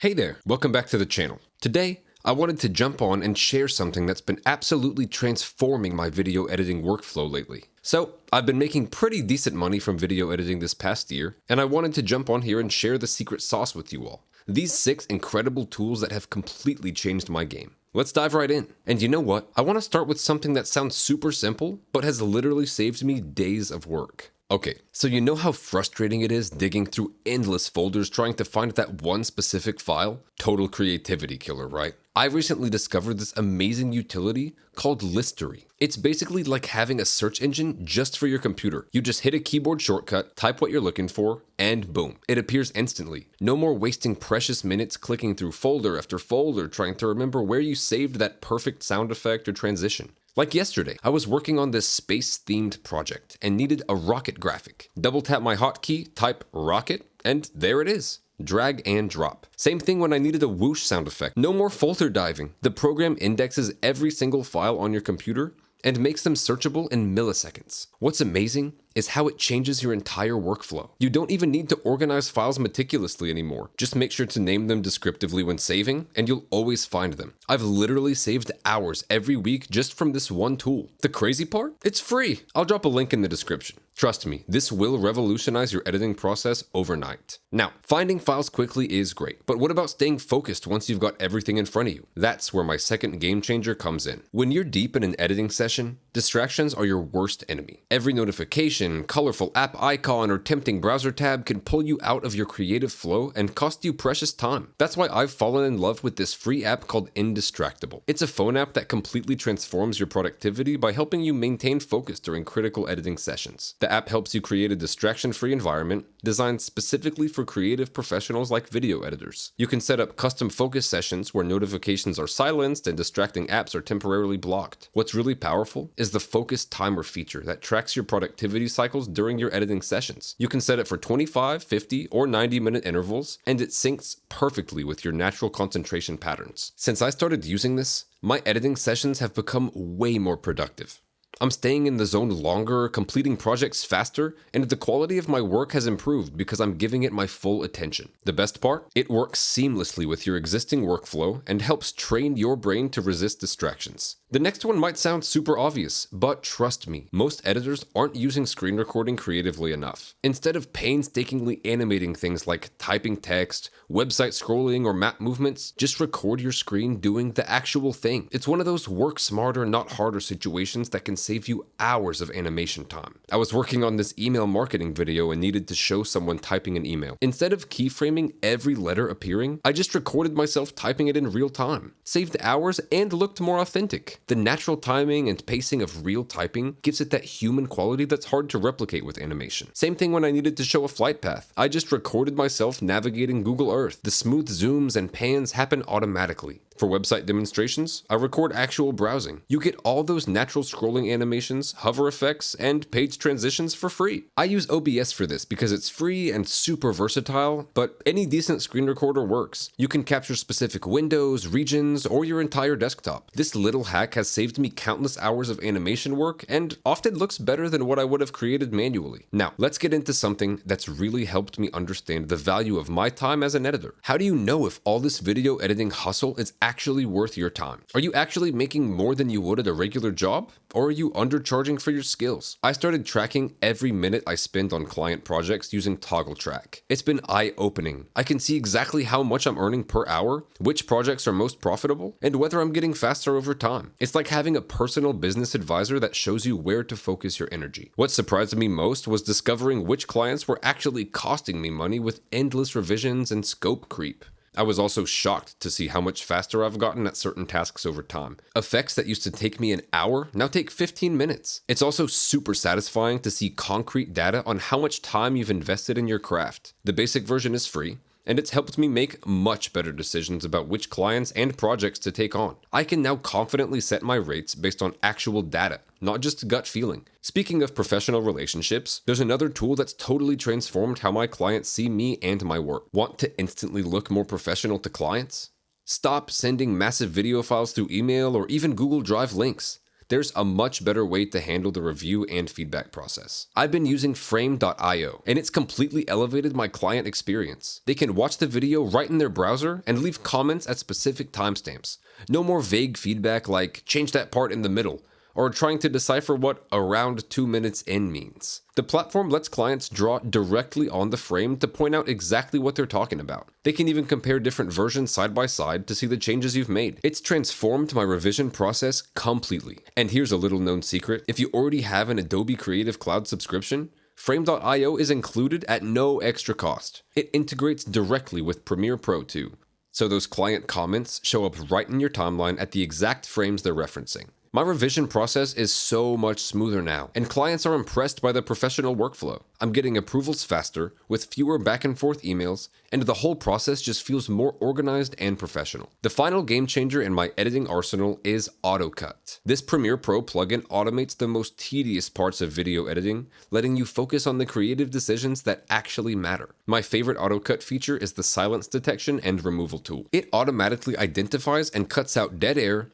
Hey there, welcome back to the channel. Today, I wanted to jump on and share something that's been absolutely transforming my video editing workflow lately. So, I've been making pretty decent money from video editing this past year, and I wanted to jump on here and share the secret sauce with you all. These 6 incredible tools that have completely changed my game. Let's dive right in. And you know what? I want to start with something that sounds super simple, but has literally saved me days of work. Okay, so you know how frustrating it is digging through endless folders trying to find that one specific file? Total creativity killer, right? I recently discovered this amazing utility called Listery. It's basically like having a search engine just for your computer. You just hit a keyboard shortcut, type what you're looking for, and boom, it appears instantly. No more wasting precious minutes clicking through folder after folder trying to remember where you saved that perfect sound effect or transition. Like yesterday, I was working on this space-themed project and needed a rocket graphic. Double tap my hotkey, type rocket, and there it is. Drag and drop. Same thing when I needed a whoosh sound effect. No more folder diving. The program indexes every single file on your computer and makes them searchable in milliseconds. What's amazing is how it changes your entire workflow. You don't even need to organize files meticulously anymore. Just make sure to name them descriptively when saving, and you'll always find them. I've literally saved hours every week just from this one tool. The crazy part? It's free. I'll drop a link in the description. Trust me, this will revolutionize your editing process overnight. Now, finding files quickly is great, but what about staying focused once you've got everything in front of you? That's where my second game changer comes in. When you're deep in an editing session, distractions are your worst enemy. Every notification, colorful app icon, or tempting browser tab can pull you out of your creative flow and cost you precious time. That's why I've fallen in love with this free app called Indistractable. It's a phone app that completely transforms your productivity by helping you maintain focus during critical editing sessions. The app helps you create a distraction-free environment designed specifically for creative professionals like video editors. You can set up custom focus sessions where notifications are silenced and distracting apps are temporarily blocked. What's really powerful is the focus timer feature that tracks your productivity cycles during your editing sessions. You can set it for 25, 50, or 90-minute intervals, and it syncs perfectly with your natural concentration patterns. Since I started using this, my editing sessions have become way more productive. I'm staying in the zone longer, completing projects faster, and the quality of my work has improved because I'm giving it my full attention. The best part? It works seamlessly with your existing workflow and helps train your brain to resist distractions. The next one might sound super obvious, but trust me, most editors aren't using screen recording creatively enough. Instead of painstakingly animating things like typing text, website scrolling, or map movements, just record your screen doing the actual thing. It's one of those work smarter, not harder situations that can save you hours of animation time. I was working on this email marketing video and needed to show someone typing an email. Instead of keyframing every letter appearing, I just recorded myself typing it in real time. Saved hours and looked more authentic. The natural timing and pacing of real typing gives it that human quality that's hard to replicate with animation. Same thing when I needed to show a flight path. I just recorded myself navigating Google Earth. The smooth zooms and pans happen automatically. For website demonstrations, I record actual browsing. You get all those natural scrolling animations, hover effects, and page transitions for free. I use OBS for this because it's free and super versatile, but any decent screen recorder works. You can capture specific windows, regions, or your entire desktop. This little hack has saved me countless hours of animation work and often looks better than what I would have created manually. Now, let's get into something that's really helped me understand the value of my time as an editor. How do you know if all this video editing hustle is actually worth your time? Are you actually making more than you would at a regular job? Or are you undercharging for your skills? I started tracking every minute I spend on client projects using Toggle Track. It's been eye-opening. I can see exactly how much I'm earning per hour, which projects are most profitable, and whether I'm getting faster over time. It's like having a personal business advisor that shows you where to focus your energy. What surprised me most was discovering which clients were actually costing me money with endless revisions and scope creep. I was also shocked to see how much faster I've gotten at certain tasks over time. Effects that used to take me an hour now take 15 minutes. It's also super satisfying to see concrete data on how much time you've invested in your craft. The basic version is free, and it's helped me make much better decisions about which clients and projects to take on. I can now confidently set my rates based on actual data, not just gut feeling. Speaking of professional relationships, there's another tool that's totally transformed how my clients see me and my work. Want to instantly look more professional to clients? Stop sending massive video files through email or even Google Drive links. there's a much better way to handle the review and feedback process. I've been using frame.io, and it's completely elevated my client experience. They can watch the video right in their browser and leave comments at specific timestamps. No more vague feedback like, change that part in the middle, or trying to decipher what around 2 minutes in means. The platform lets clients draw directly on the frame to point out exactly what they're talking about. They can even compare different versions side by side to see the changes you've made. It's transformed my revision process completely. And here's a little known secret: if you already have an Adobe Creative Cloud subscription, frame.io is included at no extra cost. It integrates directly with Premiere Pro too, so those client comments show up right in your timeline at the exact frames they're referencing. My revision process is so much smoother now, and clients are impressed by the professional workflow. I'm getting approvals faster, with fewer back and forth emails, and the whole process just feels more organized and professional. The final game changer in my editing arsenal is AutoCut. This Premiere Pro plugin automates the most tedious parts of video editing, letting you focus on the creative decisions that actually matter. My favorite AutoCut feature is the silence detection and removal tool. It automatically identifies and cuts out dead air,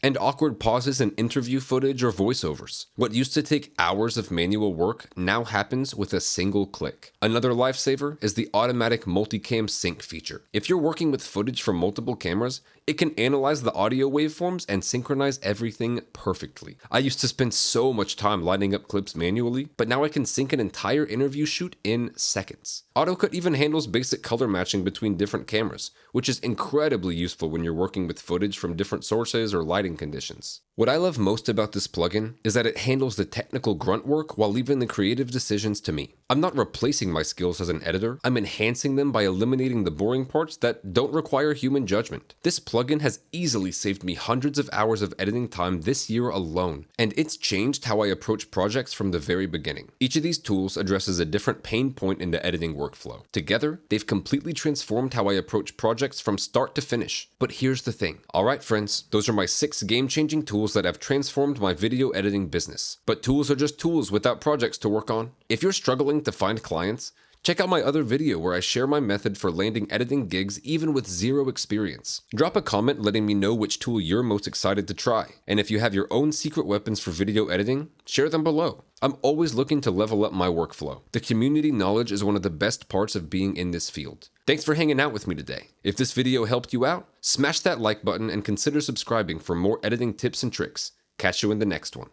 and awkward pauses in interview footage or voiceovers. What used to take hours of manual work now happens with a single click. Another lifesaver is the automatic multicam sync feature. If you're working with footage from multiple cameras, it can analyze the audio waveforms and synchronize everything perfectly. I used to spend so much time lining up clips manually, but now I can sync an entire interview shoot in seconds. AutoCut even handles basic color matching between different cameras, which is incredibly useful when you're working with footage from different sources or lighting conditions. What I love most about this plugin is that it handles the technical grunt work while leaving the creative decisions to me. I'm not replacing my skills as an editor, I'm enhancing them by eliminating the boring parts that don't require human judgment. This plugin has easily saved me hundreds of hours of editing time this year alone, and it's changed how I approach projects from the very beginning. Each of these tools addresses a different pain point in the editing workflow. Together, they've completely transformed how I approach projects from start to finish. But here's the thing. Alright friends, those are my 6 game-changing tools that have transformed my video editing business. But tools are just tools without projects to work on. If you're struggling to find clients, check out my other video where I share my method for landing editing gigs even with zero experience. Drop a comment letting me know which tool you're most excited to try. And if you have your own secret weapons for video editing, share them below. I'm always looking to level up my workflow. The community knowledge is one of the best parts of being in this field. Thanks for hanging out with me today. If this video helped you out, smash that like button and consider subscribing for more editing tips and tricks. Catch you in the next one.